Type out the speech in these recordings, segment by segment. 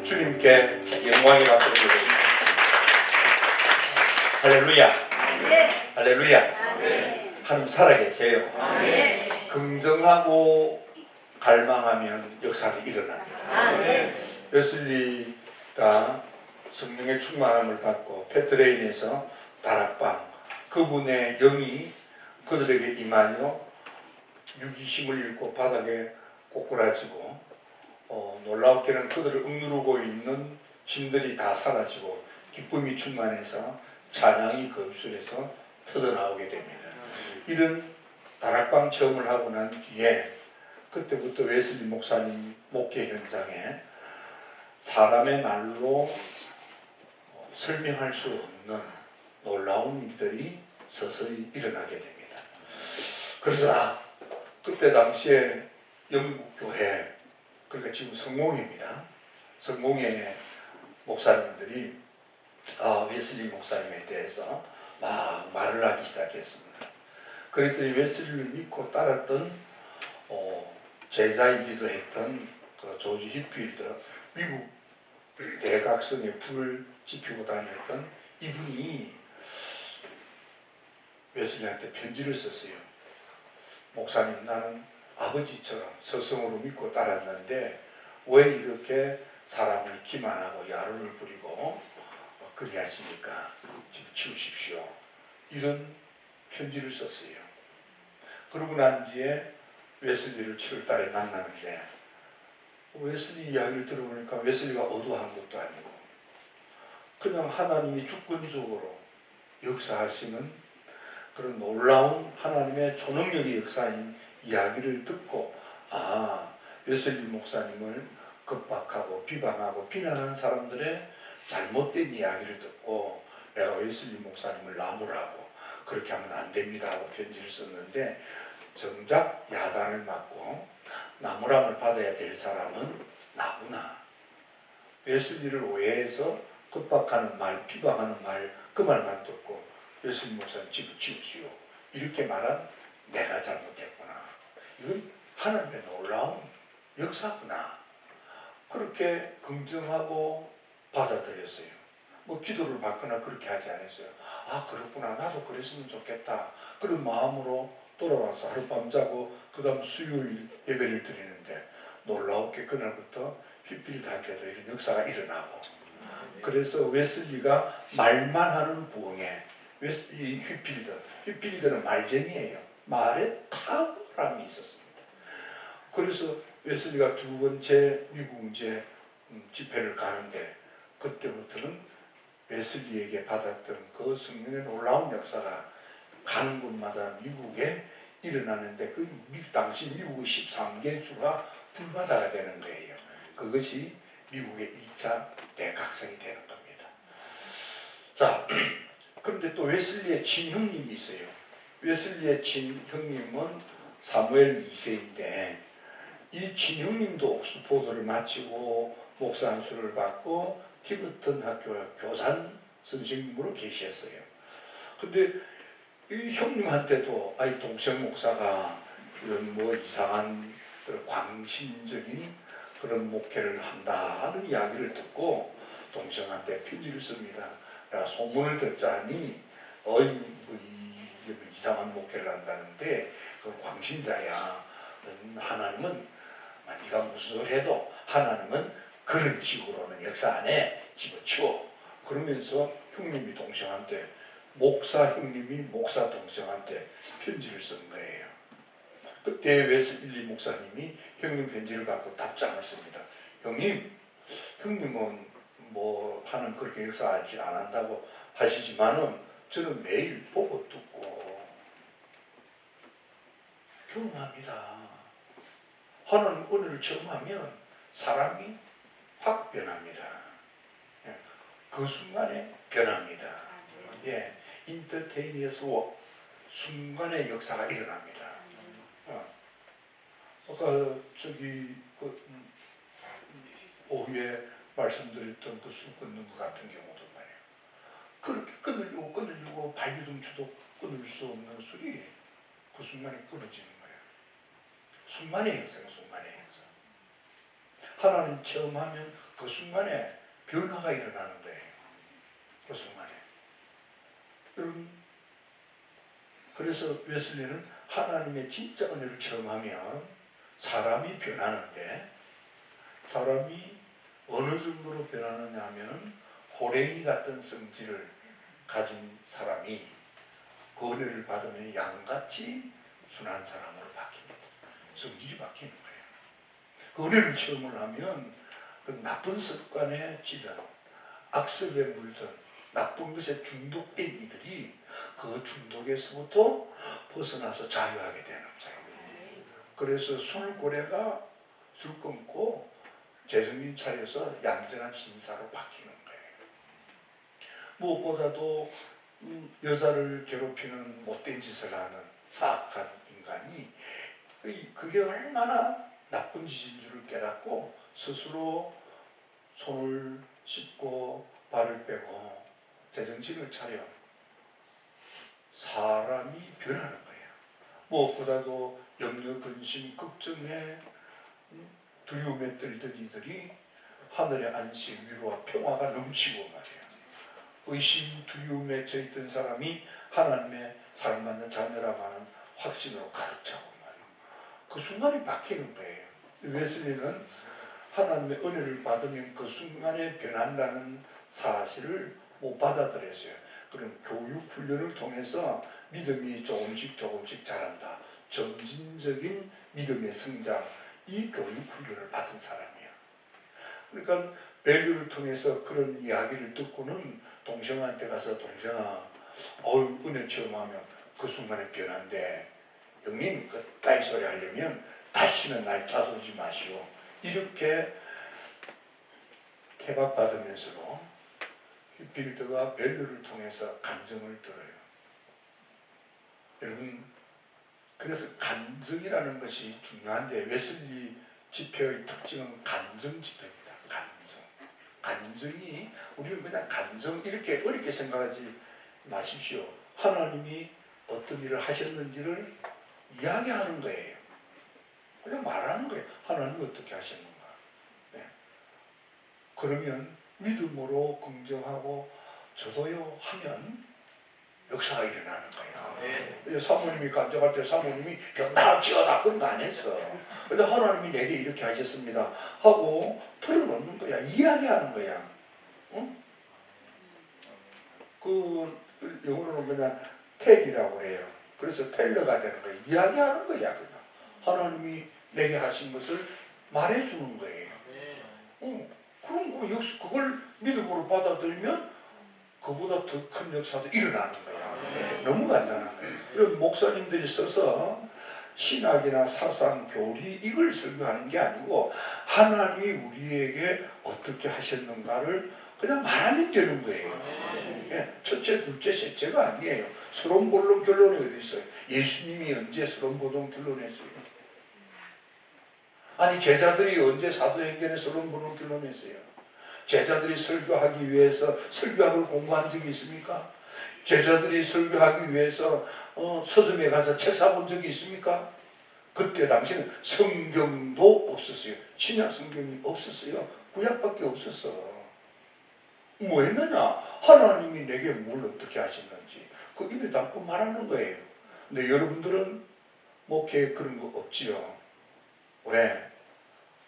주님께 영광이 받도록 드립니다. 할렐루야. 할렐루야. 하나님 살아계세요. 긍정하고 갈망하면 역사는 일어납니다. 웨슬리가 성령의 충만함을 받고 페트레인에서 다락방, 그분의 영이 그들에게 임하여 유기심을 잃고 바닥에 꼬꾸라지고 놀랍게는 그들을 억누르고 있는 짐들이 다 사라지고 기쁨이 충만해서 찬양이 그 입술에서 터져나오게 됩니다. 이런 다락방 체험을 하고 난 뒤에 그때부터 웨슬리 목사님 목회 현장에 사람의 말로 설명할 수 없는 놀라운 일들이 서서히 일어나게 됩니다. 그러자 그때 당시에 영국 교회, 그러니까 지금 성공회입니다. 성공회 목사님들이 웨슬리 목사님에 대해서 막 말을 하기 시작했습니다. 그랬더니 웨슬리를 믿고 따랐던 제자이기도 했던 그 조지 히필드, 미국 대각성에 불을 지피고 다녔던 이분이 웨슬리한테 편지를 썼어요. 목사님, 나는 아버지처럼 스승으로 믿고 따랐는데 왜 이렇게 사람을 기만하고 야로를 부리고 그리하십니까? 집어치우십시오. 이런 편지를 썼어요. 그러고 난 뒤에 웨슬리를 7월 달에 만나는데 웨슬리 이야기를 들어보니까 웨슬리가 어두한 것도 아니고 그냥 하나님이 주권적으로 역사하시는 그런 놀라운 하나님의 초능력의 역사인 이야기를 듣고 웨슬리 목사님을 겁박하고 비방하고 비난하는 사람들의 잘못된 이야기를 듣고 내가 웨슬리 목사님을 나무라고 그렇게 하면 안 됩니다 하고 편지를 썼는데 정작 야단을 맞고 나무람을 받아야 될 사람은 나구나. 웨슬리를 오해해서 겁박하는 말, 비방하는 말, 그 말만 듣고 웨슬리 목사님 집어치우시오. 이렇게 말한 내가 잘못했구나. 이건 하나님의 놀라운 역사구나. 그렇게 긍정하고 받아들였어요. 뭐 기도를 받거나 그렇게 하지 않았어요. 그렇구나. 나도 그랬으면 좋겠다. 그런 마음으로 돌아와서 하룻밤 자고 그 다음 수요일 예배를 드리는데 놀라웠게 그날부터 휘필드한테도 이런 역사가 일어나고 그래서 웨슬리가 말만 하는 부흥에 이 휘필드는 말쟁이에요. 말에 탁월함이 있었습니다. 그래서 웨슬리가 두 번째 미국 이제 집회를 가는데 그때부터는 웨슬리에게 받았던 그 성령의 놀라운 역사가 가는 곳마다 미국에 일어나는데 그 당시 미국의 13개 주가 불바다가 되는 거예요. 그것이 미국의 1차 대각성이 되는 겁니다. 자, 그런데 또 웨슬리의 친형님이 있어요. 웨슬리의 친형님은 사무엘 2세인데 이 친형님도 옥스포드를 마치고 목사 안수를 받고 티버튼 학교 교산 선생님으로 계셨어요. 근데 이 형님한테도 동생 목사가 이런 뭐 이상한 그런 광신적인 그런 목회를 한다 하는 이야기를 듣고 동생한테 편지를 씁니다. 내가 소문을 듣자니 뭐 이상한 목회를 한다는데 그 광신자야. 하나님은 네가 무슨 소리 해도 하나님은 그런 식으로는 역사 안에 집어치워. 그러면서 형님이 동생한테 목사 형님이 목사 동생한테 편지를 쓴 거예요. 그때 웨슬리 목사님이 형님 편지를 받고 답장을 씁니다. 형님은 뭐 하나님 그렇게 역사하지 안 한다고 하시지만은 저는 매일 보고 듣고 경험합니다. 하나님 은혜를 체험하면 사람이 확 변합니다. 그 순간에 변합니다. 인터테이니어스 워 순간의 역사가 일어납니다. 아까 오후에 말씀드렸던 그 술 끊는 것 같은 경우도 말이에요. 그렇게 끊으려고 발버둥쳐도 끊을 수 없는 술이 그 순간에 끊어지는 거예요. 순간의 역사가 순간의 역사. 하나님 체험하면 그 순간에 변화가 일어나는 거예요. 그 순간에. 여러분, 그래서 웨슬리는 하나님의 진짜 은혜를 체험하면 사람이 변하는데, 사람이 어느 정도로 변하느냐 하면 호랭이 같은 성질을 가진 사람이 그 은혜를 받으면 양같이 순한 사람으로 바뀝니다. 성질이 바뀌는 거예요. 그 은혜를 체험을 하면 그 나쁜 습관에 찌든 악습에 물든 나쁜 것에 중독된 이들이 그 중독에서부터 벗어나서 자유하게 되는 거예요. 그래서 술고래가 술 끊고 재성신 차려서 얌전한 신사로 바뀌는 거예요. 무엇보다도 여자를 괴롭히는 못된 짓을 하는 사악한 인간이 그게 얼마나 나쁜 짓인 줄을 깨닫고 스스로 손을 씻고 발을 빼고 제정신을 차려 사람이 변하는 거예요. 무엇보다도 염려, 근심, 걱정에 두려움에 떨던 이들이 하늘의 안식, 위로와 평화가 넘치고 말이에요. 의심, 두려움에 처했던 사람이 하나님의 사랑받는 자녀라고 하는 확신으로 가득 차고 말이에요. 그 순간이 바뀌는 거예요. 웨슬리는 하나님의 은혜를 받으면 그 순간에 변한다는 사실을 못 받아들였어요. 그럼 교육 훈련을 통해서 믿음이 조금씩 자란다. 점진적인 믿음의 성장, 이 교육 훈련을 받은 사람이에요. 그러니까 밸류를 통해서 그런 이야기를 듣고는 동생한테 가서 동생아, 은혜 체험하면 그 순간에 변한데 형님 그 따위 소리 하려면 다시는 날 찾아오지 마시오. 이렇게 케밥받으면서도 빌드가 밸류를 통해서 간증을 들어요. 여러분, 그래서 간증이라는 것이 중요한데 웨슬리 집회의 특징은 간증 집회입니다. 간증. 간증이 우리는 그냥 간증 이렇게 어렵게 생각하지 마십시오. 하나님이 어떤 일을 하셨는지를 이야기하는 거예요. 그냥 말하는 거예요. 하나님이 어떻게 하셨는가. 네. 그러면 믿음으로 긍정하고 저도요 하면 역사가 일어나는 거예요. 사모님이 간증할 때 사모님이 병나치하다 그런 거 안 했어. 근데 하나님이 내게 이렇게 하셨습니다 하고 털어놓는 거야. 이야기하는 거야. 응? 그 영어로는 그냥 텔이라고 그래요. 그래서 텔러가 되는 거예요. 이야기하는 거야. 그냥 하나님이 내게 하신 것을 말해주는 거예요. 그럼 그걸 믿음으로 받아들이면 그보다 더 큰 역사도 일어나는 거야. 너무 간단한 거예요. 그럼 목사님들이 써서 신학이나 사상, 교리 이걸 설교하는 게 아니고 하나님이 우리에게 어떻게 하셨는가를 그냥 말하면 되는 거예요. 예, 첫째, 둘째, 셋째가 아니에요. 서론, 본론, 결론이 어디 있어요? 예수님이 언제 서론, 본론, 결론했어요? 아니 제자들이 언제 사도행전에 서론, 본론, 결론했어요? 제자들이 설교하기 위해서 설교학을 공부한 적이 있습니까? 제자들이 설교하기 위해서 서점에 가서 책 사본 적이 있습니까? 그때 당시는 성경도 없었어요. 신약 성경이 없었어요. 구약밖에 없었어. 뭐 했느냐? 하나님이 내게 뭘 어떻게 하셨는지 그 입에 담고 말하는 거예요. 근데 여러분들은 목회에 그런 거 없지요. 왜?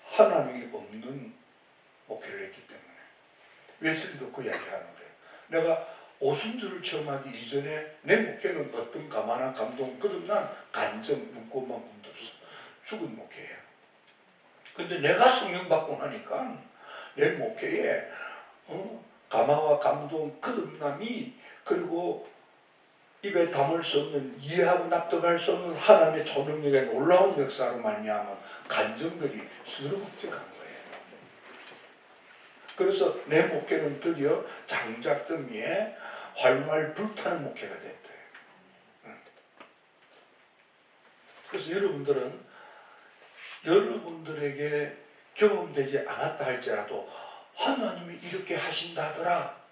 하나님이 없는 목회를 했기 때문에. 웨슬리도 그 이야기 하는 거예요. 내가 오순절을 체험하기 이전에 내 목회는 어떤 가만한 감동, 거듭난 간증, 눈꽃만큼도 없어. 죽은 목회예요. 근데 내가 성령 받고 나니까 내 목회에 가마와 감동, 거듭남이 그리고 입에 담을 수 없는, 이해하고 납득할 수 없는 하나님의 초능력의 놀라운 역사로 말미암은 간증들이 수두룩적한 거예요. 그래서 내 목회는 드디어 장작더미에 활활 불타는 목회가 됐대요. 그래서 여러분들에게 경험되지 않았다 할지라도 하나님이 이렇게 하신다더라.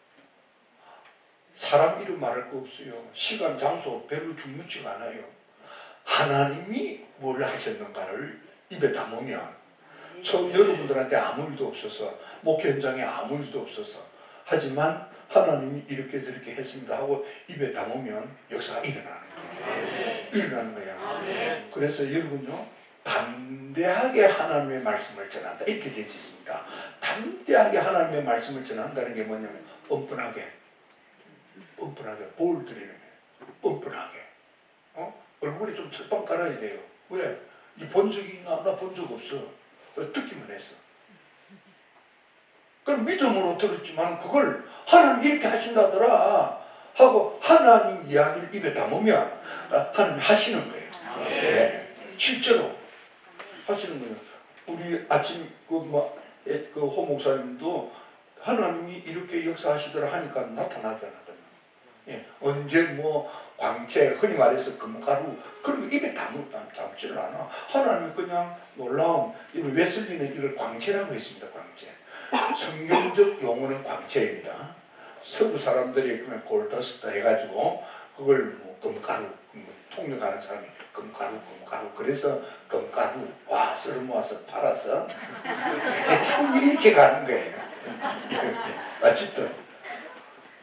사람 이름 말할 거 없어요. 시간, 장소 별로 중요치가 않아요. 하나님이 뭘 하셨는가를 입에 담으면 처음 여러분들한테 아무 일도 없어서 목회 현장에 아무 일도 없어서 하지만 하나님이 이렇게 저렇게 했습니다 하고 입에 담으면 역사가 일어나는 거예요. 일어나는 거야. 그래서 여러분요 담대하게 하나님의 말씀을 전한다 이렇게 되어 있습니다. 담대하게 하나님의 말씀을 전한다는 게 뭐냐면 뻔뻔하게 보울 드리는 거예요. 뻔뻔하게 얼굴에 좀 철판 깔아야 돼요. 왜? 이 본 적이 있나? 나 본 적 없어. 듣기만 했어. 그럼 믿음으로 들었지만 그걸 하나님 이렇게 하신다더라 하고 하나님 이야기를 입에 담으면 하나님 하시는 거예요. 네. 실제로 하시는 거예요. 우리 아침 그 호 목사님도 하나님이 이렇게 역사하시더라 하니까 나타나잖아요. 예. 언제 뭐 광채 흔히 말해서 금가루 그런 거 입에 담지를 않아. 하나님이 그냥 놀라운 웨슬리는 이걸 광채라고 했습니다. 광채. 성경적 용어는 광채입니다. 서구 사람들이 그러면 골더스트 해가지고 그걸 뭐 금가루 통역하는 사람이 금가루 그래서 금가루 와 썰어 모아서 팔아서 참 이렇게 가는 거예요. 어쨌든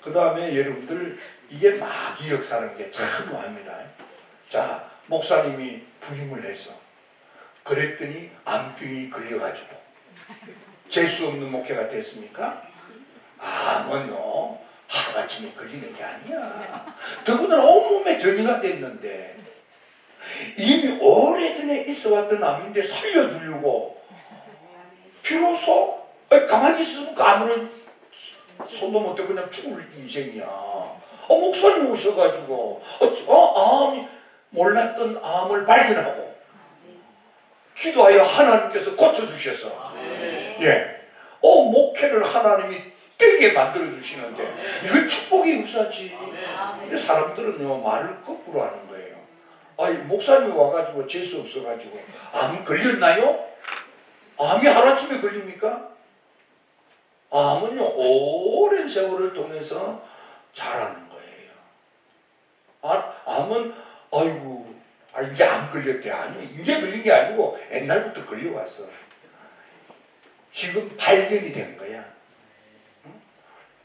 그 다음에 여러분들 이게 마귀 역사라는 게 참무합니다. 자 목사님이 부임을 해서 그랬더니 암병이 걸려가지고 재수 없는 목회가 됐습니까? 뭐요 하루아침에 걸리는 게 아니야. 더군다나 온몸에 전이가 됐는데 이미 오래전에 있어왔던 암인데 살려주려고 비로소 가만히 있으면 아무런 손도 못 대고 그냥 죽을 인생이야. 목사님 오셔가지고 암이 몰랐던 암을 발견하고 기도하여 하나님께서 고쳐주셔서 예, 목회를 하나님이 되게 만들어주시는데 이건 축복의 역사지. 근데 사람들은요 말을 거꾸로 하는 거예요. 목사님이 와가지고 재수 없어가지고 암 걸렸나요? 암이 하루아침에 걸립니까? 암은요 오랜 세월을 통해서 자라는 거예요. 암은 아이고 이제 암 걸렸대. 아니요 이제 걸린 게 아니고 옛날부터 걸려왔어. 지금 발견이 된 거야.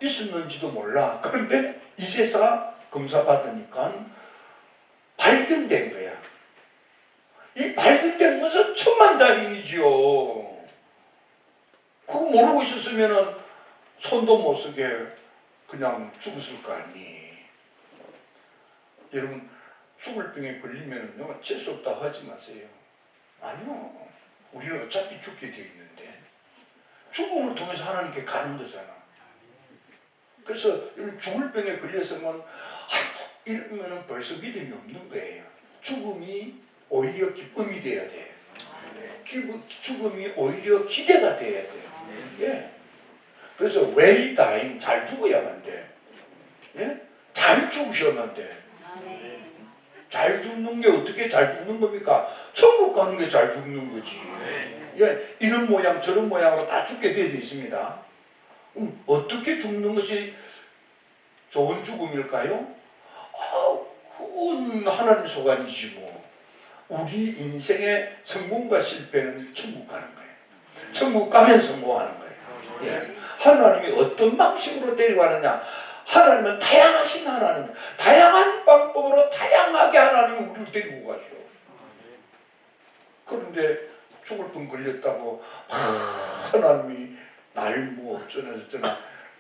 있었는지도 몰라. 그런데 이제서 검사 받으니까 발견된 거야. 이 발견된 것은 천만다행이지요. 그거 모르고 있었으면은 손도 못 쓰게 그냥 죽었을 거 아니. 여러분 죽을 병에 걸리면은요 재수 없다고 하지 마세요. 아니요. 우리는 어차피 죽게 되어 있는데 죽음을 통해서 하나님께 가는 거잖아. 그래서 죽을 병에 걸려서만 이러면은 벌써 믿음이 없는 거예요. 죽음이 오히려 기쁨이 돼야 돼. 죽음이 오히려 기대가 돼야 돼. 예. 그래서 well dying 잘 죽어야만 돼. 예? 잘 죽으셔야만 돼. 잘 죽는 게 어떻게 잘 죽는 겁니까? 천국 가는 게 잘 죽는 거지. 예, 이런 모양 저런 모양으로 다 죽게 되어 있습니다. 어떻게 죽는 것이 좋은 죽음일까요? 그건 하나님 소관이지 뭐. 우리 인생의 성공과 실패는 천국 가는 거예요. 천국 가면 성공하는 거예요. 예. 하나님이 어떤 방식으로 데려가느냐. 하나님은 다양하신 하나님, 다양한 방법으로 다양하게 하나님이 우리를 데리고 가죠. 그런데 죽을 뻔 걸렸다고 하나님이 날 뭐 어쩌나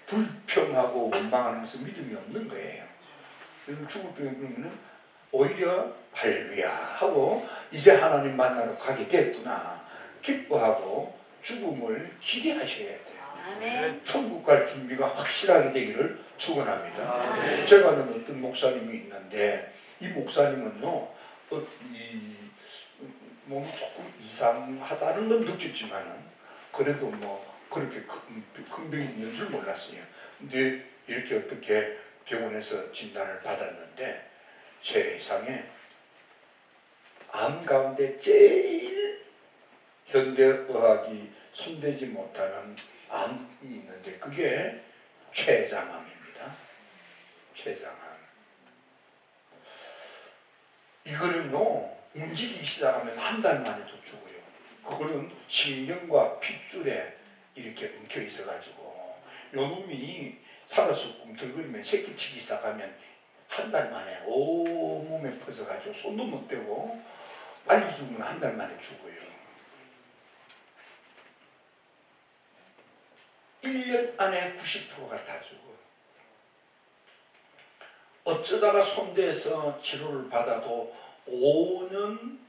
불평하고 원망하면서 믿음이 없는 거예요. 죽을 뻔 걸리면 오히려 할렐루야 하고 이제 하나님 만나러 가게 됐구나 기뻐하고 죽음을 기대하셔야 돼요. 천국 갈 준비가 확실하게 되기를 축원합니다. 제가 아는 어떤 목사님이 있는데 이 목사님은요 몸이 조금 이상하다는 건 느꼈지만은 그래도 뭐 그렇게 큰 병이 있는 줄 몰랐어요. 근데 이렇게 어떻게 병원에서 진단을 받았는데 세상에 암 가운데 제일 현대의학이 손대지 못하는 암이 있는데 그게 췌장암입니다. 췌장암. 이거는요 움직이기 시작하면 한 달 만에도 죽어요. 그거는 신경과 핏줄에 이렇게 엉켜 있어가지고 요 놈이 살아서 꿈틀거리면 새끼치기 시작하면 한 달 만에 온몸에 퍼져가지고 손도 못 대고 빨리 죽으면 한 달 만에 죽어요. 1년 안에 90%가 다 죽어. 어쩌다가 손대서 치료를 받아도 5년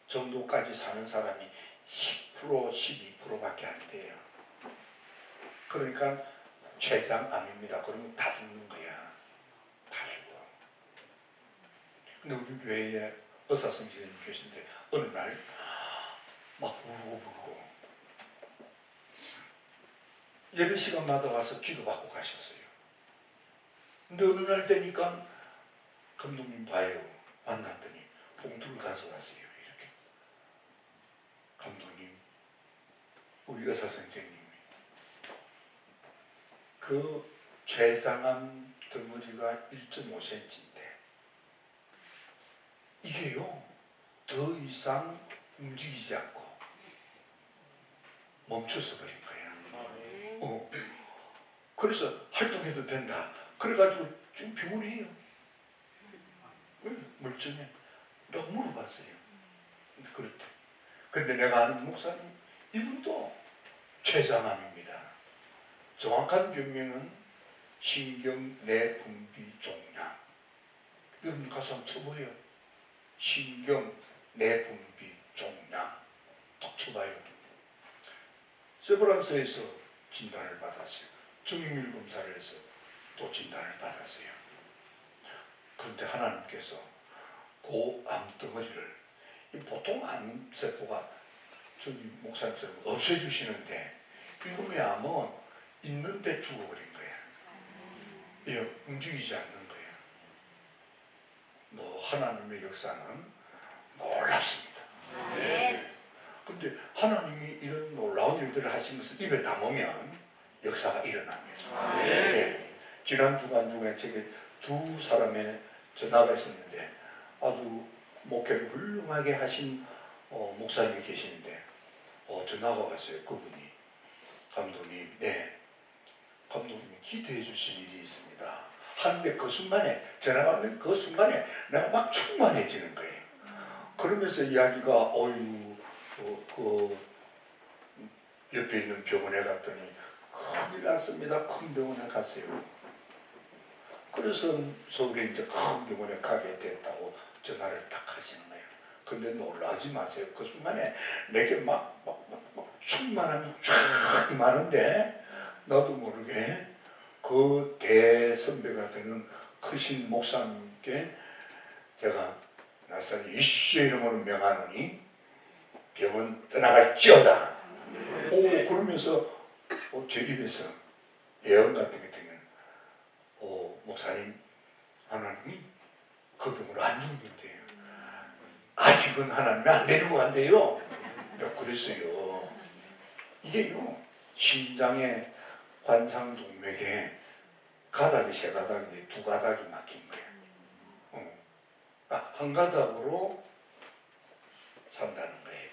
정도까지 사는 사람이 10%, 12%밖에 안 돼요. 그러니까 췌장암입니다. 그러면 다 죽는 거야. 다 죽어. 근데 우리 교회에 의사 선생님이 계신데 어느 날 막 울고불고 예배 시간마다 와서 기도받고 가셨어요. 근데 어느 날 되니까 감독님 봐요. 만났더니 봉투를 가져왔어요. 이렇게. 감독님, 우리 의사 선생님이 그 췌장암 덩어리가 1.5cm인데 이게요 더 이상 움직이지 않고 멈춰서 버린 거야. 그래서 활동해도 된다. 그래가지고 지금 병원이에요. 왜? 멀쩡해. 내가 물어봤어요. 근데 그렇대. 근데 내가 아는 목사님, 이분도 췌장암입니다. 정확한 병명은 신경내분비종양. 여러분 가서 한번 쳐보세요. 신경내분비종양. 딱 쳐봐요. 세브란스에서 진단을 받았어요. 정밀 검사를 해서 또 진단을 받았어요. 그런데 하나님께서 그 암덩어리를 보통 암세포가 저기 목사님처럼 없애주시는데 이놈의 암은 있는데 죽어버린 거야. 예, 움직이지 않는 거야. 하나님의 역사는 놀랍습니다. 예. 근데 하나님이 이런 놀라운 일들을 하신 것을 입에 담으면 역사가 일어납니다. 예. 지난 주간 중에 제게 두 사람의 전화가 있었는데 아주 목회를 훌륭하게 하신 목사님이 계시는데 전화가 왔어요. 그분이 감독님, 네, 감독님이 기도해 주실 일이 있습니다 하는데 그 순간에 전화 받는 그 순간에 내가 막 충만해지는 거예요. 그러면서 이야기가 그 옆에 있는 병원에 갔더니 큰일 났습니다. 큰 병원에 가세요. 그래서 서울에 이제 큰 병원에 가게 됐다고 전화를 딱 하시는 거예요. 근데 놀라지 마세요. 그 순간에 내게 막 충만함이 쫙 임하는데 나도 모르게 그 대선배가 되는 크신 목사님께 제가 나사렛 예수의 이름으로 명하노니 병은 떠나갈지어다. 그러면서 제 입에서 예언 같은 게 들면 목사님, 하나님이 그 병으로 안 죽는데요. 아직은 하나님이 안 데리고 간대요. 내가 그랬어요. 이게요, 심장의 관상동맥에 가닥이 세 가닥인데 두 가닥이 막힌 거예요. 한 가닥으로 산다는 거예요.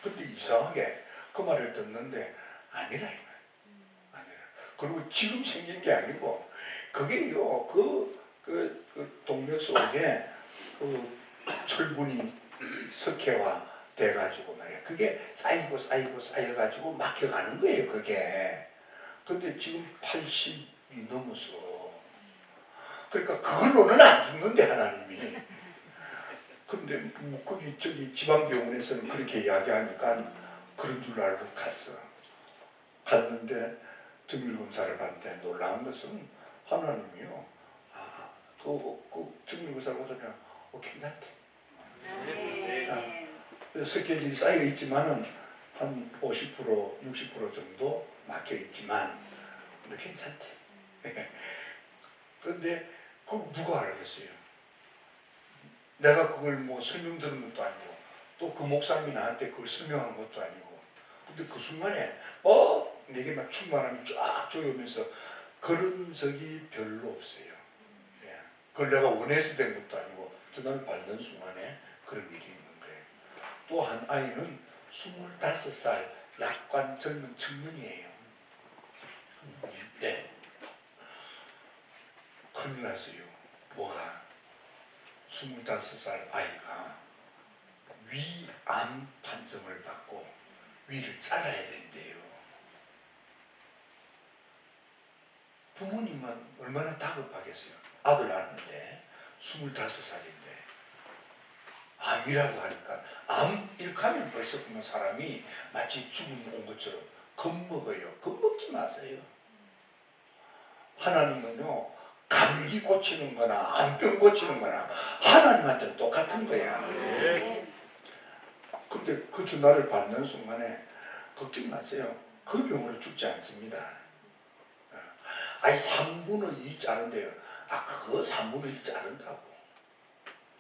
근데 이상하게 그 말을 듣는데 아니라 이거예요. 아니라. 그리고 지금 생긴 게 아니고 그게요, 그 동맥 속에 그 철분이 석회화 돼가지고 말이야. 그게 쌓여가지고 막혀가는 거예요, 그게. 근데 지금 80이 넘어서. 그러니까 그걸로는 안 죽는데, 하나님이. 근데 거기 저기 지방병원에서는 그렇게 이야기하니까 그런 줄 알고 갔는데 정밀검사를 봤는데 놀라운 것은 하나님이요. 그 정밀검사를 보더니 괜찮대. 스케줄이 쌓여 있지만은 한 50%, 60% 정도 막혀 있지만 근데 괜찮대. 그런데 그걸 누가 알겠어요? 내가 그걸 뭐 설명드린 것도 아니고 또 그 목사님이 나한테 그걸 설명한 것도 아니고 근데 그 순간에 내게 막 충만함이 쫙 쪼여오면서 그런 적이 별로 없어요. 예. 그걸 내가 원해서 된 것도 아니고 전화를 받는 순간에 그런 일이 있는 거예요. 또 한 아이는 25살 약관 젊은 청년이에요. 네. 큰일 났어요. 뭐가? 25살 아이가 위암 판정을 받고 위를 잘라야 된대요. 부모님은 얼마나 다급하겠어요. 아들 낳았는데 25살인데 암이라고 하니까 암 이렇게 하면 벌써 보면 사람이 마치 죽음이 온 것처럼 겁먹어요. 겁먹지 마세요. 하나님은요 감기 고치는 거나 암병 고치는 거나 하나님한테는 똑같은 거야. 근데 그 전화를 받는 순간에 걱정 마세요. 그 병으로 죽지 않습니다. 아니 3분의 2 자른대요. 아 그거 3분의 1 자른다고.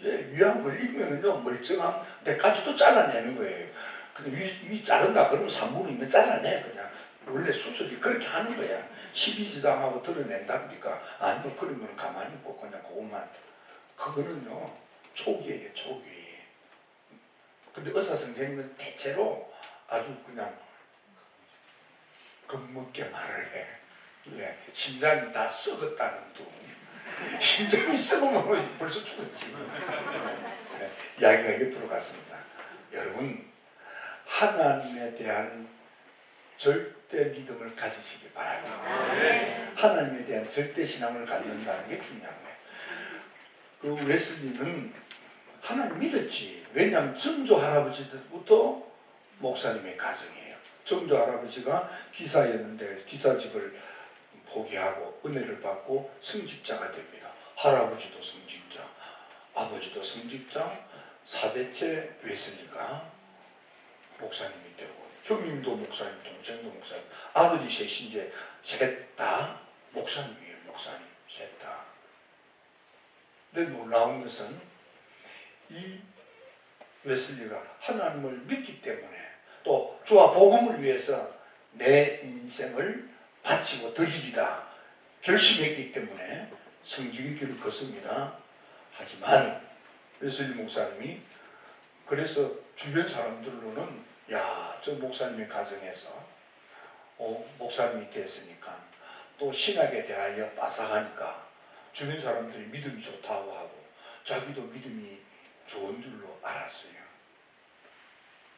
예, 위암 걸리면은요 멀쩡한 데까지도 잘라내는 거예요. 근데 위 자른다 그러면 3분의 2는 잘라내 그냥. 원래 수술이 그렇게 하는 거야. 12지장하고 드러낸답니까? 아니면 그런 거는 가만히 있고 그냥 그것만. 그거는요 초기예요, 초기. 근데 의사 선생님은 대체로 아주 그냥 겁먹게 말을 해. 왜? 심장이 다 썩었다는 둥. 심장이 썩으면 벌써 죽었지. 네, 이야기가 옆으로 갔습니다. 여러분, 하나님에 대한 절대 믿음을 가지시기 바랍니다. 네. 하나님에 대한 절대 신앙을 갖는다는 게 중요한 거예요. 그 웨슬리는 하나님 믿었지. 왜냐하면 정조 할아버지 때부터 목사님의 가정이에요. 정조 할아버지가 기사였는데 기사직을 포기하고 은혜를 받고 성직자가 됩니다. 할아버지도 성직자, 아버지도 성직자, 4대째 웨슬리가 목사님이 되고 형님도 목사님, 동생도 목사님, 아들이 셋인데 셋 다 목사님이에요. 목사님 셋 다. 근데 놀라운 것은 이 웨슬리가 하나님을 믿기 때문에 또 주와 복음을 위해서 내 인생을 바치고 드리리다 결심했기 때문에 성직의 길을 걷습니다. 하지만 웨슬리 목사님이 그래서 주변 사람들로는 야, 저 목사님의 가정에서 목사님이 됐으니까 또 신학에 대하여 빠삭하니까 주변 사람들이 믿음이 좋다고 하고 자기도 믿음이 좋은 줄로 알았어요.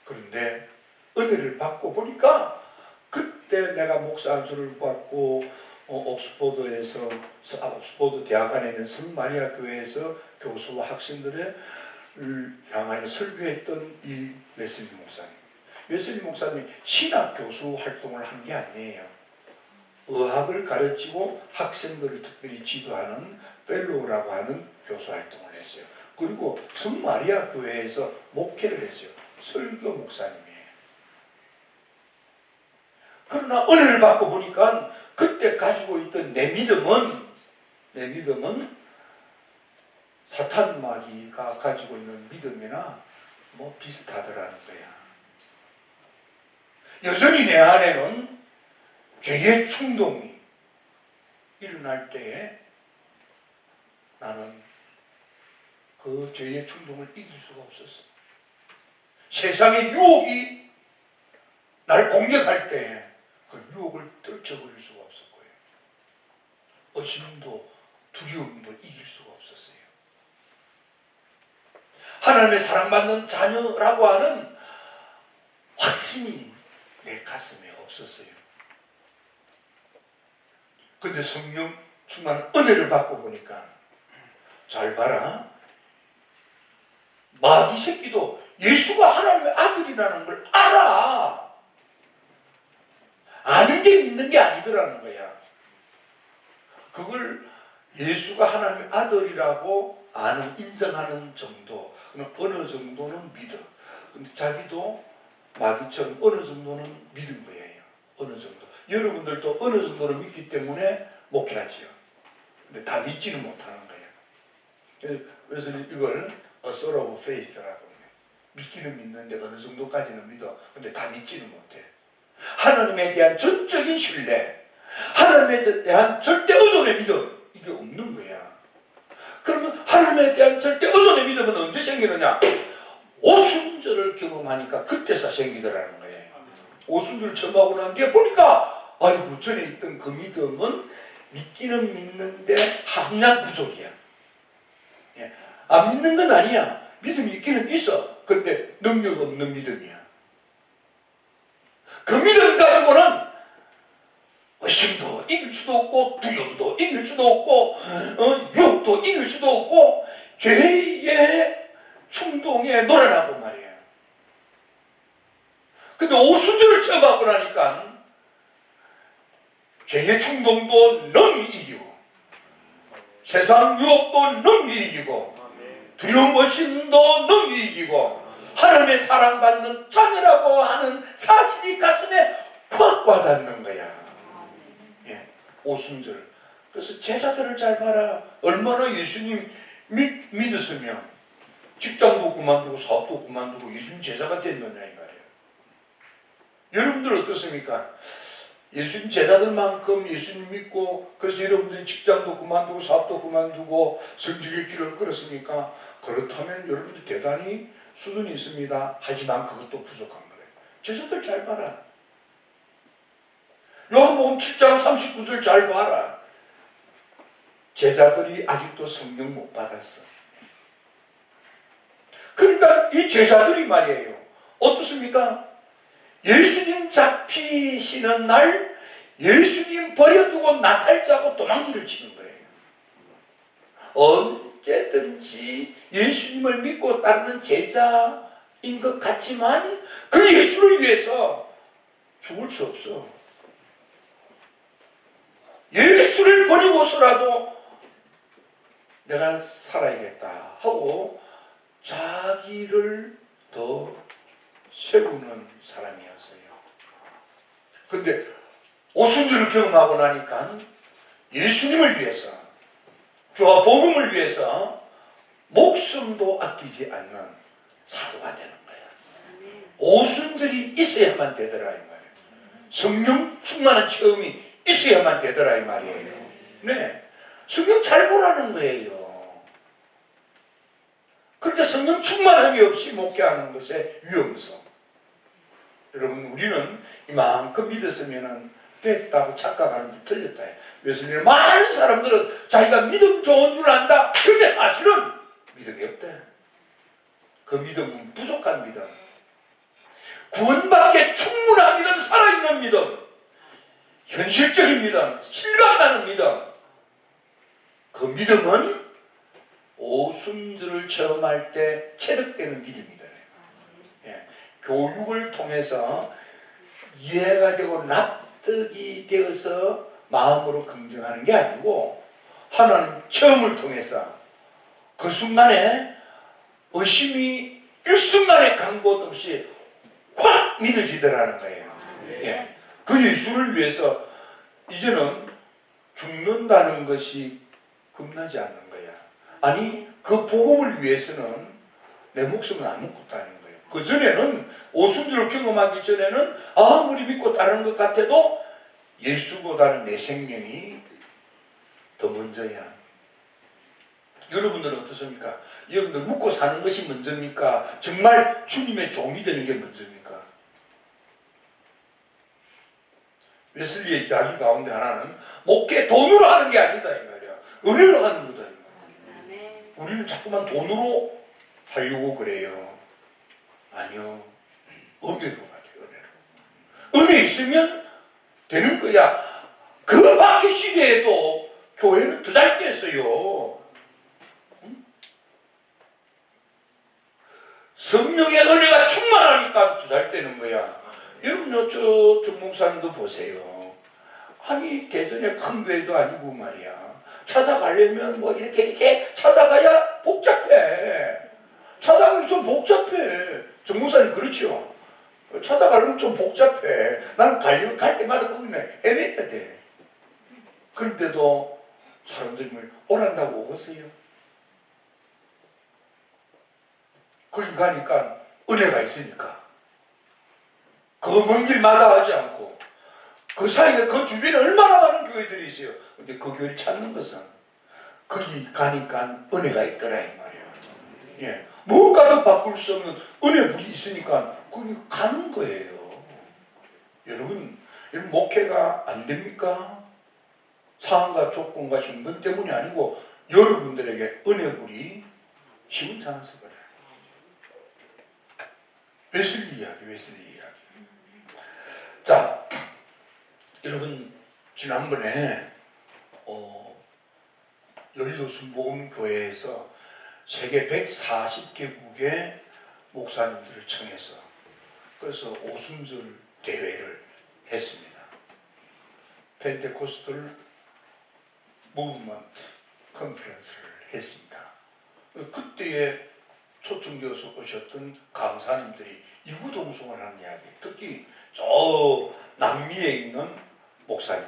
그런데 은혜를 받고 보니까 그때 내가 목사 안수를 받고 옥스포드 대학원에 있는 성마리아 교회에서 교수와 학생들을 향하여 설교했던 이 웨슬리 목사님. 웨슬리 목사님이 신학 교수 활동을 한 게 아니에요. 의학을 가르치고 학생들을 특별히 지도하는 펠로우라고 하는 교수 활동을 했어요. 그리고 성마리아 교회에서 목회를 했어요. 설교 목사님이에요. 그러나 은혜를 받고 보니까 그때 가지고 있던 내 믿음은 사탄 마귀가 가지고 있는 믿음이나 뭐 비슷하더라는 거야. 여전히 내 안에는 죄의 충동이 일어날 때에 나는 그 죄의 충동을 이길 수가 없었어. 세상의 유혹이 날 공격할 때 그 유혹을 떨쳐버릴 수가 없었고요. 의심도 두려움도 이길 수가 없었어요. 하나님의 사랑받는 자녀라고 하는 확신이 내 가슴에 없었어요. 근데 성령 충만한 은혜를 받고 보니까 잘 봐라. 마귀 새끼도 예수가 하나님의 아들이라는 걸 알아. 아는 게 믿는 게 아니더라는 거야. 그걸 예수가 하나님의 아들이라고 아는, 인정하는 정도, 어느 정도는 믿어. 근데 자기도 마귀처럼 어느 정도는 믿은 거예요. 어느 정도. 여러분들도 어느 정도는 믿기 때문에 목회하지요. 근데 다 믿지는 못하는 거예요. 그래서 이걸 a sort of faith라고 해요. 믿기는 믿는데 어느 정도까지는 믿어. 근데 다 믿지는 못해. 하나님에 대한 전적인 신뢰, 하나님에 대한 절대 의존의 믿음, 이게 없는 거야. 그러면 하나님에 대한 절대 의존의 믿음은 언제 생기느냐? 오순 오순절을 경험하니까 그때서 생기더라는 거예요. 오순절 처음하고 난 뒤에 보니까 아이고 전에 있던 그 믿음은 믿기는 믿는데 함량 부족이야. 예. 안 믿는 건 아니야. 믿음이 있기는 있어. 근데 능력 없는 믿음이야. 그 믿음 가지고는 의심도 이길 수도 없고 두려움도 이길 수도 없고 유혹도 이길 수도 없고 죄의 충동에 놀아나고 말이에요. 근데 오순절을 처음 하고 나니까 죄의 충동도 능히 이기고 세상 유혹도 능히 이기고 두려움 의심도 능히 이기고 하나님의 사랑받는 자녀라고 하는 사실이 가슴에 확 와닿는 거야. 예, 오순절. 그래서 제자들을 잘 봐라. 얼마나 예수님 믿었으면 직장도 그만두고 사업도 그만두고 예수님 제자가 됐느냐 이 말이에요. 여러분들 어떻습니까? 예수님 제자들만큼 예수님 믿고 그래서 여러분들이 직장도 그만두고 사업도 그만두고 성직의 길을 걸었습니까? 그렇다면 여러분들 대단히 수준이 있습니다. 하지만 그것도 부족한 거예요. 제자들 잘 봐라. 요한복음 7장 39절 잘 봐라. 제자들이 아직도 성령 못 받았어. 그러니까 이 제자들이 말이에요. 어떻습니까? 예수님 잡히시는 날 예수님 버려두고 나살자고 도망치를 치는 거예요. 언제든지 예수님을 믿고 따르는 제자인 것 같지만 그 예수를 위해서 죽을 수 없어. 예수를 버리고서라도 내가 살아야겠다 하고 자기를 더 세우는 사람이었어요. 근데 오순절을 경험하고 나니까 예수님을 위해서 주와 복음을 위해서 목숨도 아끼지 않는 사도가 되는 거야. 오순절이 있어야만 되더라 이 말이에요. 성령 충만한 체험이 있어야만 되더라 이 말이에요. 네, 성령 잘 보라는 거예요. 그러니까 성령 충만함이 없이 목회하는 것의 위험성. 여러분 우리는 이만큼 믿었으면 됐다고 착각하는데 틀렸다. 왜냐하면 많은 사람들은 자기가 믿음 좋은 줄 안다. 근데 사실은 믿음이 없다. 그 믿음은 부족한 믿음. 구원받기에 충분한 믿음, 살아있는 믿음, 현실적인 믿음, 실감나는 믿음. 그 믿음은 오순절을 체험할 때 체득되는 믿음이다. 예. 교육을 통해서 이해가 되고 납득이 되어서 마음으로 긍정하는 게 아니고 하나님 체험을 통해서 그 순간에 의심이 일순간에 간 곳 없이 확 믿어지더라는 거예요. 예. 그 예수를 위해서 이제는 죽는다는 것이 겁나지 않는 거야. 아니 그 복음을 위해서는 내 목숨을 안 먹고 따는 거예요. 그 전에는 오순절을 경험하기 전에는 아무리 믿고 따르는 것 같아도 예수보다는 내 생명이 더 먼저야. 여러분들은 어떻습니까? 여러분들 묵고 사는 것이 먼저입니까? 정말 주님의 종이 되는 게 먼저입니까? 웨슬리의 이야기 가운데 하나는 목회 돈으로 하는 게 아니다 이 말이야. 은혜로 하는 거다 이 말이야. 우리는 자꾸만 돈으로 하려고 그래요. 아니요. 은혜로 말이에요. 은혜로. 은혜 있으면 되는 거야. 그 밖의 시대에도 교회는 더 잘 됐어요. 성령의 은혜가 충만하니까 더 잘 되는 거야. 여러분요, 정 목사님도 보세요. 아니, 대전에 큰 교회도 아니고 말이야. 찾아가려면 뭐 이렇게 찾아가야 복잡해. 찾아가기 좀 복잡해. 정 목사님 그렇죠? 찾아가려면 좀 복잡해. 나는 가려면 갈 때마다 거기는 헤매야 돼. 그런데도 사람들이 뭐 오란다고 오겠어요? 거기 가니까 은혜가 있으니까. 그 먼 길 마다하지 않고 그 사이에 그 주변에 얼마나 많은 교회들이 있어요. 근데 그 교회를 찾는 것은 거기 가니까 은혜가 있더라 이 말이에요. 예. 무엇과도 바꿀 수 없는 은혜불이 있으니까 거기 가는 거예요. 여러분 목회가 안 됩니까? 상황과 조건과 형편 때문이 아니고 여러분들에게 은혜불이 시원찮아서 그래요. 웨슬리 이야기. 자, 여러분 지난번에 여의도 순복음교회에서 세계 140개국의 목사님들을 청해서 그래서 오순절 대회를 했습니다. 펜테코스털 무브먼트 컨퍼런스를 했습니다. 그때에 초청되어서 오셨던 강사님들이 이구동성을 하는 이야기, 특히 저 남미에 있는 목사님,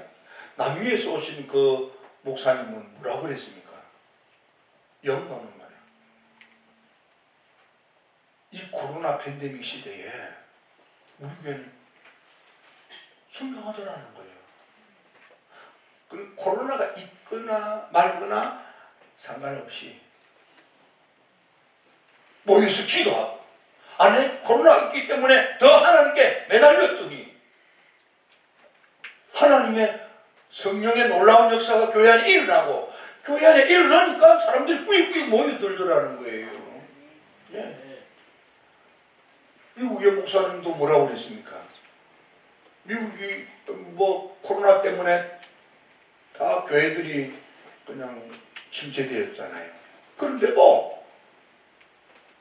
남미에서 오신 그 목사님은 뭐라고 그랬습니까? 영광은 말이야. 이 코로나 팬데믹 시대에 우리 교회는 순명하더라는 거예요. 코로나가 있거나 말거나 상관없이 모여서 기도하고, 안에 코로나가 있기 때문에 더 하나님께 매달렸더니 하나님의 성령의 놀라운 역사가 교회 안에 일어나고, 교회 안에 일어나니까 사람들이 꾸익꾸익 모여들더라는 거예요. 예. 미국의 목사님도 뭐라고 그랬습니까? 미국이 뭐 코로나 때문에 다 교회들이 그냥 침체되었잖아요. 그런데도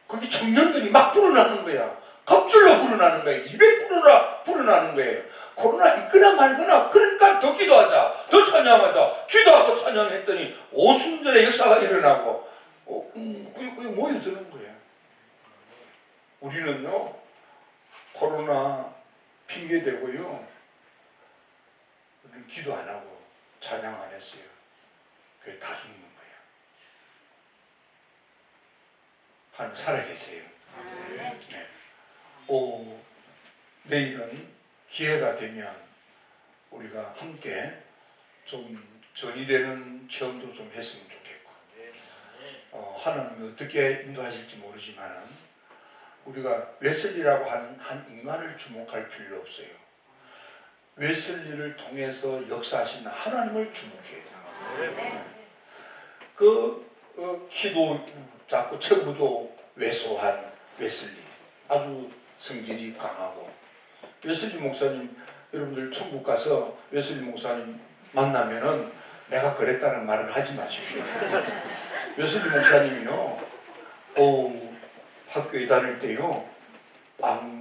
거기 청년들이 막 불어나는 거야. 갑줄로 불어나는 거예요. 200%나 불어나는 거예요. 코로나 있거나 말거나, 그러니까 더 기도하자, 더 찬양하자. 기도하고 찬양했더니 오순절의 역사가 일어나고 그게 모여드는 거예요. 우리는요 코로나 핑계대고요 기도 안 하고 찬양 안 했어요. 그게 다 죽는 거예요. 하나님 살아계세요. 네. 내일은 기회가 되면 우리가 함께 좀 전이 되는 체험도 좀 했으면 좋겠고, 하나님이 어떻게 인도하실지 모르지만 우리가 웨슬리라고 하는 한 인간을 주목할 필요 없어요. 웨슬리를 통해서 역사하시는 하나님을 주목해야 돼요. 키도 작고 체구도 왜소한 웨슬리, 아주 성질이 강하고, 웨슬리 목사님 여러분들 천국 가서 웨슬리 목사님 만나면은 내가 그랬다는 말을 하지 마십시오. 웨슬리 목사님이요 학교에 다닐 때요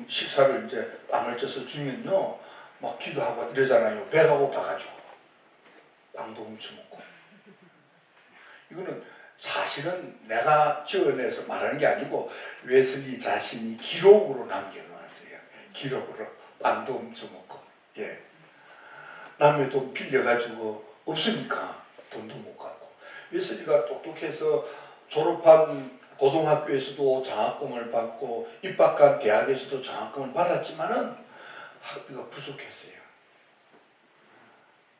식사를 이제 빵을 쪄서 주면요 막 기도하고 이러잖아요. 배가 고파가지고 빵도 훔쳐먹고. 이거는 사실은 내가 지어내서 말하는 게 아니고 웨슬리 자신이 기록으로 남겨놓았어요. 기록으로 빵도 훔쳐먹고. 예. 남의 돈 빌려가지고 없으니까 돈도 못 갖고. 웨슬리가 똑똑해서 졸업한 고등학교에서도 장학금을 받고 입학한 대학에서도 장학금을 받았지만은 학비가 부족했어요.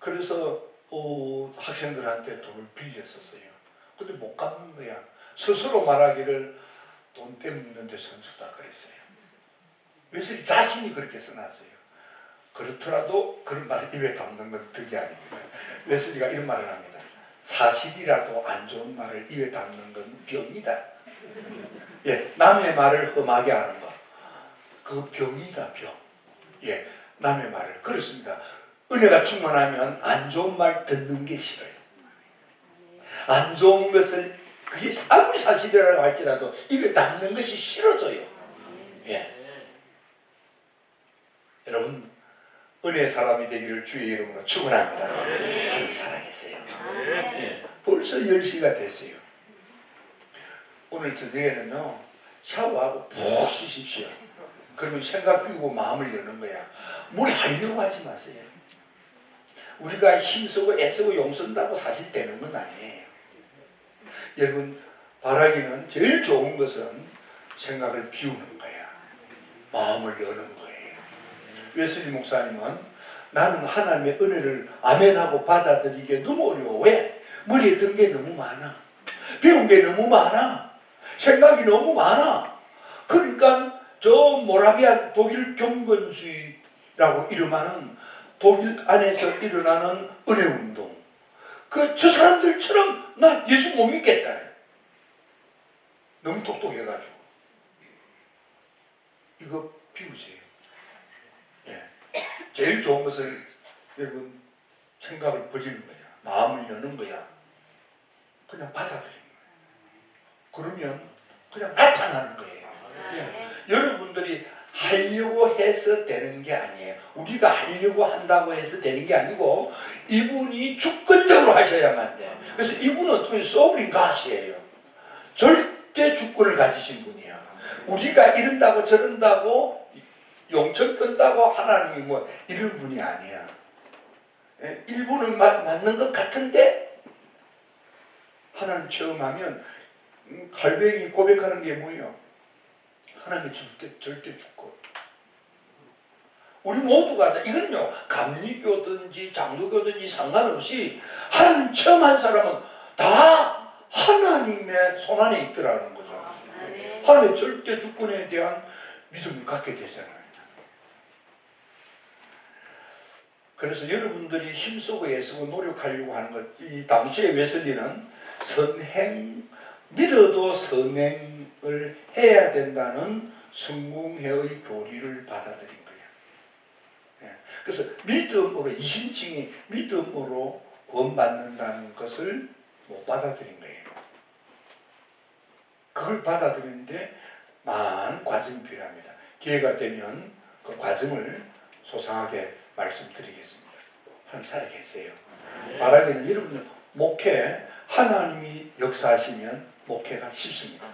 그래서 학생들한테 돈을 빌렸었어요. 근데 못 갚는 거야. 스스로 말하기를 돈 떼먹는데 선수다 그랬어요. 웨슬리 자신이 그렇게 써놨어요. 그렇더라도 그런 말을 입에 담는 건 덕이 아닙니다. 웨슬리가 이런 말을 합니다. 사실이라도 안 좋은 말을 입에 담는 건 병이다. 예, 남의 말을 험하게 하는 거, 그 병이다, 병. 예, 남의 말을. 그렇습니다. 은혜가 충만하면 안 좋은 말 듣는 게 싫어요. 안 좋은 것을 그게 아무리 사실이라고 할지라도 입에 담는 것이 싫어져요. 예. 여러분 은혜의 사람이 되기를 주의 이름으로 축원합니다. 하나님 살아계세요. 예, 벌써 10시가 됐어요. 오늘 저녁에는요 샤워하고 푹 쉬십시오. 그러면 생각 비우고 마음을 여는 거야. 뭘 하려고 하지 마세요. 우리가 힘쓰고 애쓰고 용쓴다고 사실 되는 건 아니에요. 여러분 바라기는 제일 좋은 것은 생각을 비우는 거야. 마음을 여는 거예요. 웨슬리 목사님은 나는 하나님의 은혜를 아멘하고 받아들이기에 너무 어려워. 왜? 머리에 든 게 너무 많아. 배운 게 너무 많아. 생각이 너무 많아. 그러니까 저 모라비안 독일 경건주의라고 이름하는 독일 안에서 일어나는 은혜운동, 저 사람들처럼 나 예수 못 믿겠다. 너무 똑똑해가지고. 이거 비우세요. 예. 제일 좋은 것을 여러분 생각을 버리는 거야. 마음을 여는 거야. 그냥 받아들이는 거야. 그러면 그냥 나타나는 거예요. 예. 여러분들이 하려고 해서 되는 게 아니에요. 우리가 하려고 한다고 해서 되는 게 아니고 이분이 주권적으로 하셔야만 돼. 그래서 이분은 어떻게 소브린 가시예요. 절대 주권을 가지신 분이야. 우리가 이런다고 저런다고 용천 뜬다고 하나님이 뭐 이런 분이 아니야. 일부는 맞는 것 같은데 하나님 체험하면 갈뱅이 고백하는 게 뭐예요? 하나님의 절대 주권. 우리 모두가 이거는요 감리교든지 장로교든지 상관없이 하나님 체험한 사람은 다 하나님의 손안에 있더라는 거죠. 하나님의 절대 주권에 대한 믿음을 갖게 되잖아요. 그래서 여러분들이 힘쓰고 애쓰고 노력하려고 하는 것, 이 당시에 웨슬리는 믿어도 선행을 해야 된다는 성공회의 교리를 받아들인 거예요. 그래서 믿음으로, 이신칭이 믿음으로 구원받는다는 것을 못 받아들인 거예요. 그걸 받아들이는데 많은 과정이 필요합니다. 기회가 되면 그 과정을 소상하게 말씀드리겠습니다. 하나님 살아계세요. 바라기는 여러분 목회, 하나님이 역사하시면 목회가 쉽습니다.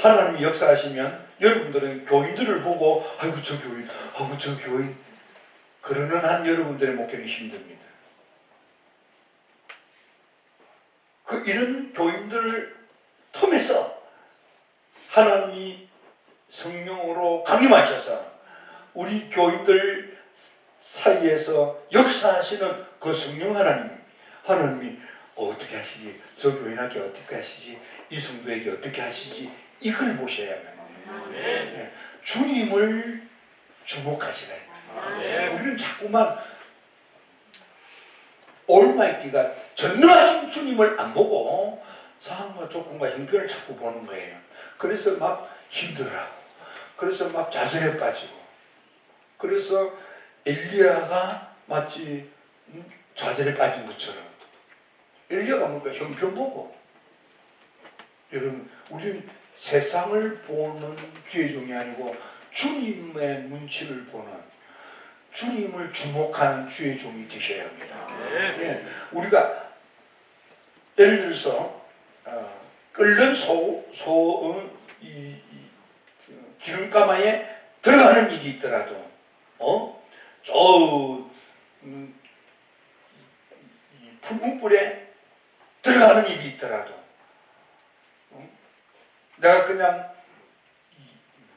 하나님이 역사하시면 여러분들은 교인들을 보고 아이고 저 교인 그러는 한 여러분들의 목회는 힘듭니다. 이런 교인들을 통해서 하나님이 성령으로 강림하셔서 우리 교인들 사이에서 역사하시는 그 성령 하나님이 어떻게 하시지? 저 교인에게 어떻게 하시지? 이 성도에게 어떻게 하시지? 이걸 보셔야만 해요. 네. 주님을 주목하시라. 우리는 자꾸만 올마이티가 전능하신 주님을 안 보고 상황과 조건과 형편을 자꾸 보는 거예요. 그래서 막 힘들어하고, 그래서 막 좌절에 빠지고, 그래서 엘리야가 마치 좌절에 빠진 것처럼, 엘리야가 뭔가 형편 보고, 여러분 우리는 세상을 보는 주의 종이 아니고 주님의 눈치를 보는, 주님을 주목하는 주의 종이 되셔야 합니다. 예, 우리가 예를 들어서 끓는 기름가마에 들어가는 일이 있더라도 풀무불에 들어가는 일이 있더라도 내가 그냥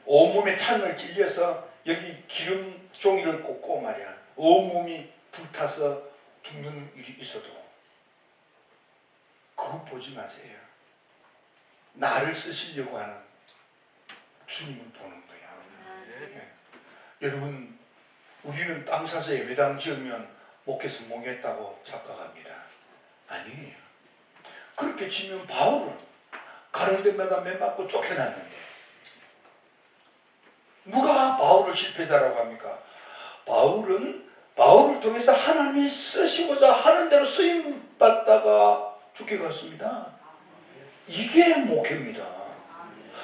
온몸에 찬을 찔려서 여기 기름 종이를 꽂고 말이야 온몸이 불타서 죽는 일이 있어도 그거 보지 마세요. 나를 쓰시려고 하는 주님을 보는 거야. 네. 여러분 우리는 땅 사서 예배당 지으면 목회 성공했다고 착각합니다. 아니에요. 그렇게 치면 바울은 가는 데마다 맨 맞고 쫓겨났는데 누가 바울을 실패자라고 합니까? 바울을 통해서 하나님이 쓰시고자 하는 대로 쓰임받다가 죽게 갔습니다. 이게 목회입니다.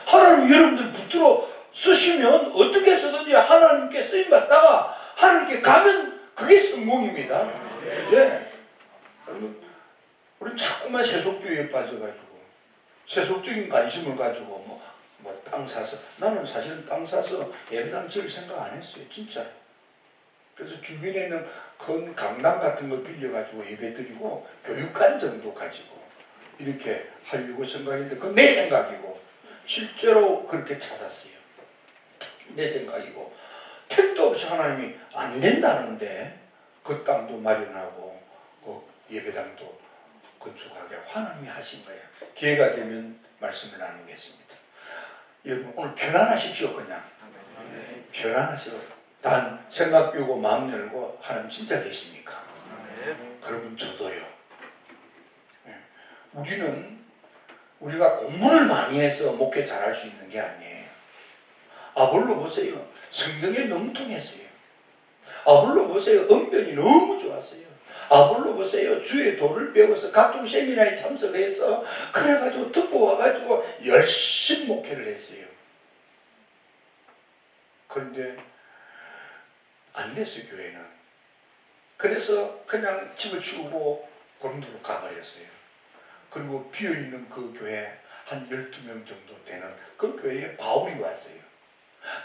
하나님 여러분들 붙들어 쓰시면 어떻게 쓰든지 하나님께 쓰임받다가 하나님께 가면 그게 성공입니다. 예. 우리는 자꾸만 세속주의에 빠져가지고 세속적인 관심을 가지고 뭐 땅 사서, 나는 사실은 땅 사서 예배당 지을 생각 안 했어요. 진짜. 그래서 주변에 있는 큰 강당 같은 거 빌려가지고 예배 드리고 교육관 정도 가지고 이렇게 하려고 생각했는데 그건 내 생각이고 실제로 그렇게 찾았어요. 내 생각이고 택도 없이 하나님이 안 된다는데 그 땅도 마련하고 그 예배당도 건축하게 하나님이 하신 거예요. 기회가 되면 말씀을 나누겠습니다. 여러분 오늘 편안하십시오. 그냥 편안하시고 단 생각 비우고 마음 열고 하나님 진짜 계십니까? 그러면 저도요. 우리가 공부를 많이 해서 목회 잘할 수 있는 게 아니에요. 아볼로 보세요. 성경에 너무 통했어요. 아볼로 보세요. 언변이 너무 좋았어요. 아볼로 보세요. 주의 도를 배워서 각종 세미나에 참석해서 그래가지고 듣고 와가지고 열심히 목회를 했어요. 그런데 안 됐어요. 교회는. 그래서 그냥 집을 치우고 고린도로 가버렸어요. 그리고 비어있는 그 교회 한 12명 정도 되는 그 교회에 바울이 왔어요.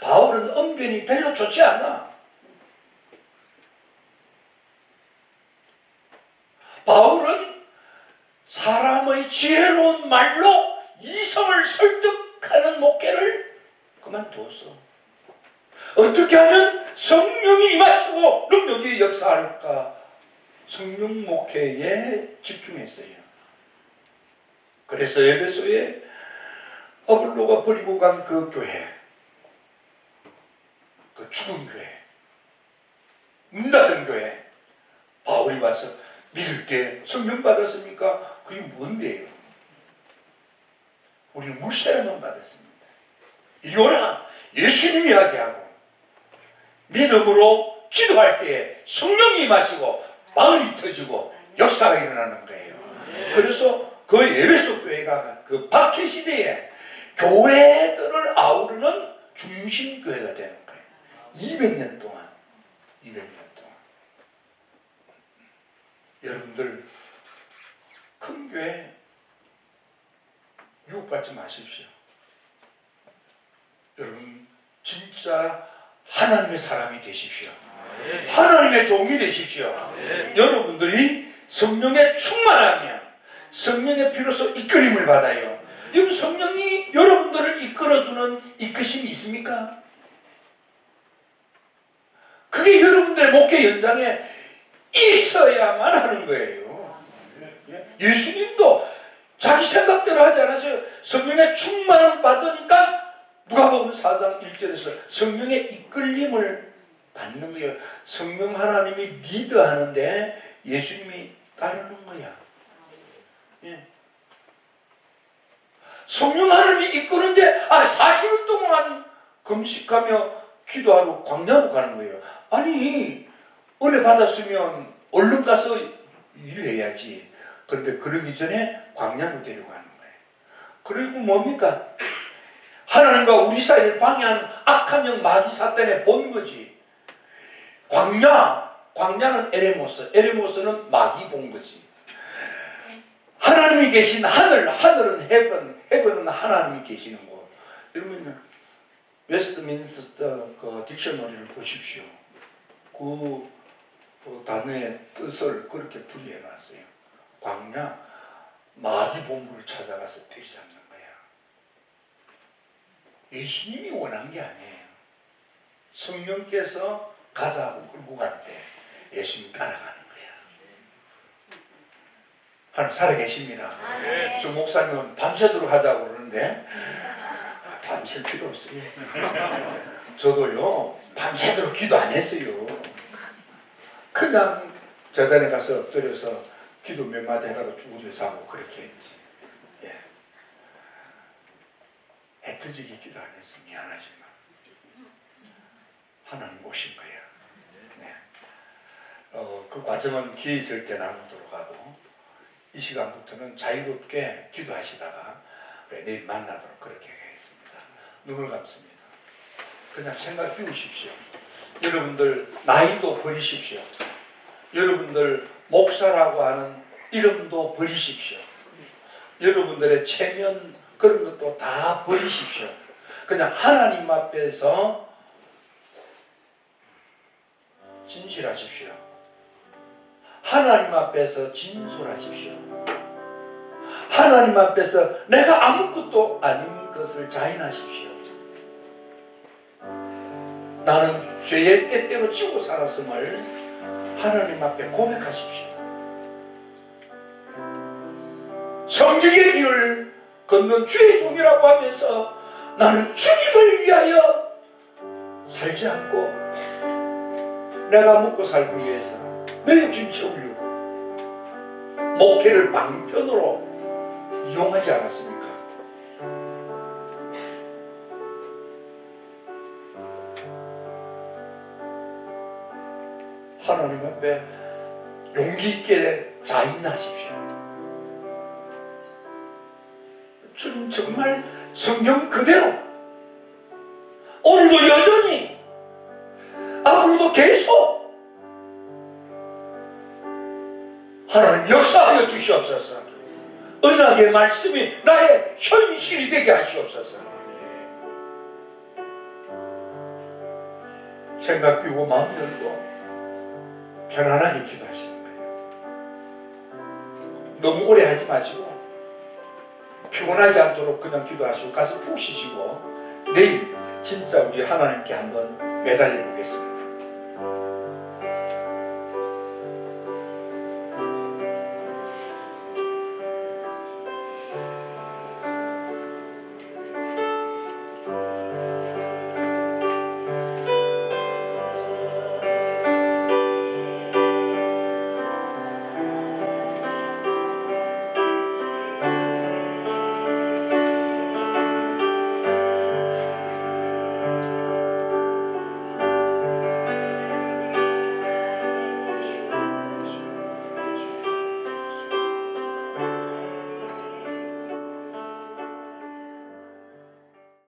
바울은 언변이 별로 좋지 않아. 바울은 사람의 지혜로운 말로 이성을 설득하는 목회를 그만두었어. 어떻게 하면 성령이 임하시고 능력이 역사할까? 성령 목회에 집중했어요. 그래서 에베소에 아볼로가 버리고 간 그 교회, 그 죽은 교회, 문 닫은 교회, 바울이 와서 믿을 때 성령 받았습니까? 그게 뭔데요? 우리는 무시라만 받았습니다. 이리 오라! 예수님이 하게 하고 믿음으로 기도할 때에 성령이 임하시고 마을이 터지고 역사가 일어나는 거예요. 그래서 그 에베소 교회가 그 박해 시대에 교회들을 아우르는 중심교회가 되는 거예요. 200년 동안. 여러분들 큰 교회 유혹받지 마십시오. 여러분 진짜 하나님의 사람이 되십시오. 하나님의 종이 되십시오. 여러분들이 성령에 충만하면 성령의 피로서 이끌림을 받아요. 여러분 성령이 여러분들을 이끌어주는 이끄심이 있습니까? 그게 여러분들의 목회 현장에 있어야만 하는 거예요. 예수님도 자기 생각대로 하지 않았어요. 성령의 충만을 받으니까 누가복음 4장 1절에서 성령의 이끌림을 받는 거예요. 성령 하나님이 리드하는데 예수님이 따르는 거야. 성령 하나님이 이끄는데 40일 동안 금식하며 기도하러 광야로 가는 거예요. 아니 은혜 받았으면 얼른 가서 일해야지. 그런데 그러기 전에 광야로 데려가는 거예요. 그리고 뭡니까? 하나님과 우리 사이를 방해하는 악한 영 마귀 사탄의 본거지. 광야는 에레모스는 마귀 본거지. 하나님이 계신 하늘은 헤븐은 하나님이 계시는 곳. 여러분 웨스트민스터 그 딕셔너리를 보십시오. 그 단어의 뜻을 그렇게 풀이해 놨어요. 광야, 마귀 본부를 찾아가서 때리잡는 거야. 예수님이 원한 게 아니에요. 성령께서 가자고 끌고 갈 때 예수님이 따라가는 거야. 하나님 살아계십니다. 저 목사님은 밤새도록 하자고 그러는데 밤샐 필요 없어요. 저도요 밤새도록 기도 안 했어요. 그냥 재단에 가서 엎드려서 기도 몇 마디 하다가 쭈그려 자고 그렇게 했지. 애터지게 기도 안 했어. 미안하지만 하나님 오신 거야. 그 과정은 기회 있을 때 나누도록 하고 이 시간부터는 자유롭게 기도하시다가 내일 만나도록 그렇게 하겠습니다. 눈을 감습니다. 그냥 생각 비우십시오. 여러분들 나이도 버리십시오. 여러분들 목사라고 하는 이름도 버리십시오. 여러분들의 체면 그런 것도 다 버리십시오. 그냥 하나님 앞에서 진실하십시오. 하나님 앞에서 진솔하십시오. 하나님 앞에서 내가 아무것도 아닌 것을 자인하십시오. 나는 죄의 때때로 지고 살았음을 하나님 앞에 고백하십시오. 정직의 길을 걷는 주의 종이라고 하면서 나는 주님을 위하여 살지 않고 내가 먹고 살기 위해서 내 욕심 채우려고 목회를 방편으로 이용하지 않았습니까? 하나님 앞에 용기 있게 자인하십시오. 주님 정말 성경 그대로 오늘도 여전히 앞으로도 계속 하나님 역사하여 주시옵소서. 언약의 말씀이 나의 현실이 되게 하시옵소서. 생각 비우고 마음 열고 편안하게 기도하시는 거예요. 너무 오래 하지 마시고 피곤하지 않도록 그냥 기도하시고 가서 푹 쉬시고 내일 진짜 우리 하나님께 한번 매달려 보겠습니다.